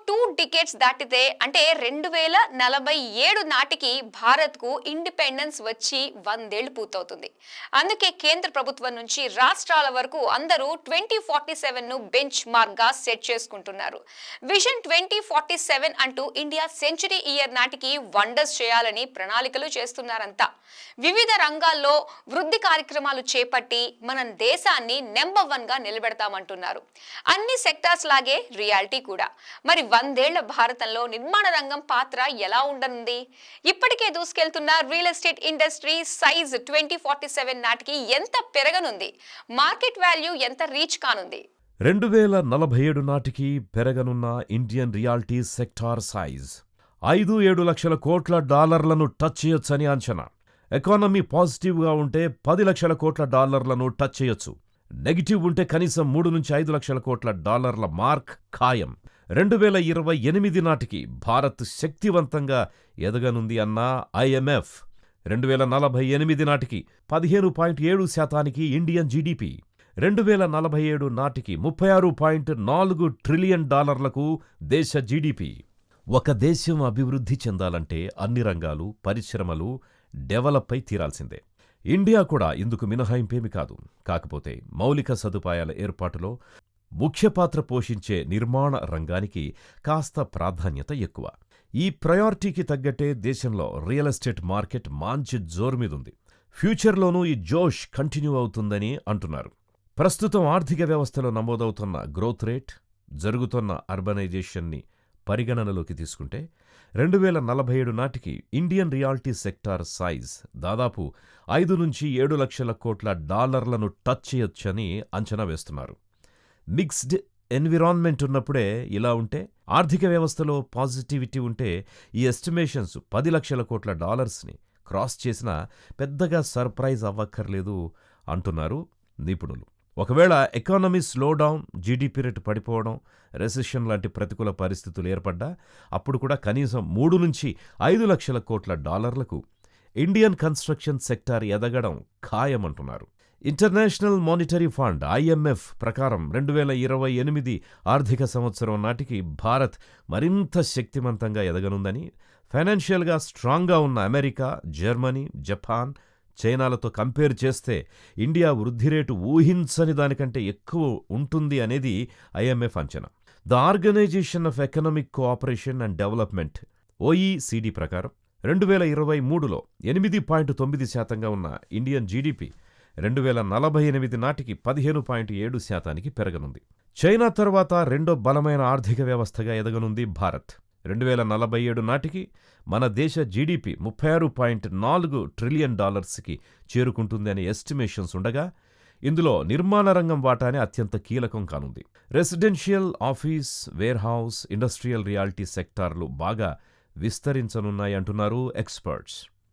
Two decades దాటితే అంటే 2047 నాటికి భారత్కు ఇండిపెండెన్స్ వచ్చి 100 ఏళ్లు పూర్తవుతుంది. అందుకే కేంద్ర ప్రభుత్వం నుంచి రాష్ట్రాల వరకు అందరూ 2047ను బెంచ్ మార్క్గా సెట్ చేసుకుంటున్నారు. విజన్ 2047 అంటూ ఇండియా సెంచరీ ఇయర్ నాటికి వండర్స్ చేయాలని ప్రణాళికలు చేస్తున్నారంతా. వివిధ రంగాల్లో వృద్ధి కార్యక్రమాలు చేపట్టి మన దేశాన్ని నెంబర్ 1గా నిలబెడతామంటున్నారు. అన్ని సెక్టార్స్ లాగే రియాలిటీ కూడా. మరి 100 ఏళ్ల భారతంలో నిర్మాణ రంగం పాత్ర ఎలా ఉండనుంది? ఇప్పటికే దూసుకెళ్తున్న రియల్ ఎస్టేట్ ఇండస్ట్రీ సైజ్ 2047 నాటికి ఎంత పెరగనుంది? మార్కెట్ వాల్యూ ఎంత రీచ్ కానుంది? 2047 నాటికి పెరగనున్న ఇండియన్ రియాల్టీ సెక్టార్ సైజ్ 5-7 లక్షల కోట్ల డాలర్లను టచ్ చేయొచ్చని అంచనా. ఎకానమీ పాజిటివ్గా ఉంటే 10 లక్షల కోట్ల డాలర్లను టచ్ చేయొచ్చు. నెగిటివ్ ఉంటే కనీసం 3-5 లక్షల కోట్ల డాలర్ల మార్క్ ఖాయం. 2028 నాటికి భారత్ శక్తివంతంగా ఎదగనుంది అన్న ఐఎంఎఫ్. 2048 నాటికి 15.7% ఇండియన్ జీడీపీ. 2047 నాటికి 36.4 ట్రిలియన్ డాలర్లకు దేశ జీడీపీ. ఒక దేశం అభివృద్ధి చెందాలంటే అన్ని రంగాలు, పరిశ్రమలు డెవలప్ అయి తీరాల్సిందే. ఇండియా కూడా ఇందుకు మినహాయింపేమి కాదు. కాకపోతే మౌలిక సదుపాయాల ఏర్పాటులో ముఖ్య పాత్ర పోషించే నిర్మాణ రంగానికి కాస్త ప్రాధాన్యత ఎక్కువ. ఈ ప్రయారిటీకి తగ్గట్టే దేశంలో రియల్ ఎస్టేట్ మార్కెట్ మంచి జోరుమీదుంది. ఫ్యూచర్లోనూ ఈ జోష్ కంటిన్యూ అవుతుందని అంటున్నారు. ప్రస్తుతం ఆర్థిక వ్యవస్థలో నమోదవుతున్న గ్రోత్ రేట్, జరుగుతున్న అర్బనైజేషన్ని పరిగణనలోకి తీసుకుంటే 2047 నాటికి ఇండియన్ రియాల్టీ సెక్టార్ సైజ్ దాదాపు 5-7 లక్షల కోట్ల డాలర్లను టచ్ చేయొచ్చని అంచనా వేస్తున్నారు. మిక్స్డ్ ఎన్విరాన్మెంట్ ఉన్నప్పుడే ఇలా ఉంటే, ఆర్థిక వ్యవస్థలో పాజిటివిటీ ఉంటే ఈ ఎస్టిమేషన్స్ 10 లక్షల కోట్ల డాలర్స్ని క్రాస్ చేసినా పెద్దగా సర్ప్రైజ్ అవ్వక్కర్లేదు అంటున్నారు నిపుణులు. ఒకవేళ ఎకానమీ స్లోడౌన్, జీడీపీ రేటు పడిపోవడం, రెసెషన్ లాంటి ప్రతికూల పరిస్థితులు ఏర్పడ్డా అప్పుడు కూడా కనీసం 3-5 లక్షల కోట్ల డాలర్లకు ఇండియన్ కన్స్ట్రక్షన్ సెక్టార్ ఎదగడం ఖాయమంటున్నారు. ఇంటర్నేషనల్ మానిటరీ ఫండ్ ఐఎంఎఫ్ ప్రకారం 2028 ఆర్థిక సంవత్సరం నాటికి భారత్ మరింత శక్తిమంతంగా ఎదగనుందని, ఫైనాన్షియల్గా స్ట్రాంగ్గా ఉన్న అమెరికా, జర్మనీ, జపాన్, చైనాలతో కంపేర్ చేస్తే ఇండియా వృద్ధి రేటు ఊహించని దానికంటే ఎక్కువ ఉంటుంది అనేది ఐఎంఎఫ్ అంచనా. The organisation of economic cooperation and development OECD ప్రకారం 2023లో 8.9% ఉన్న ఇండియన్ జీడీపీ 2048 నాటికి 15.7% పెరగనుంది. చైనా తర్వాత రెండో బలమైన ఆర్థిక వ్యవస్థగా ఎదగనుంది భారత్. 2047 నాటికి మన దేశ జీడీపీ 36.4 ట్రిలియన్ డాలర్స్కి చేరుకుంటుంది అనే ఎస్టిమేషన్స్ ఉండగా, ఇందులో నిర్మాణ రంగం వాటానే అత్యంత కీలకం కానుంది. Residential, office, warehouse, industrial realty సెక్టార్లు బాగా విస్తరించనున్నాయంటున్నారు ఎక్స్పర్ట్స్.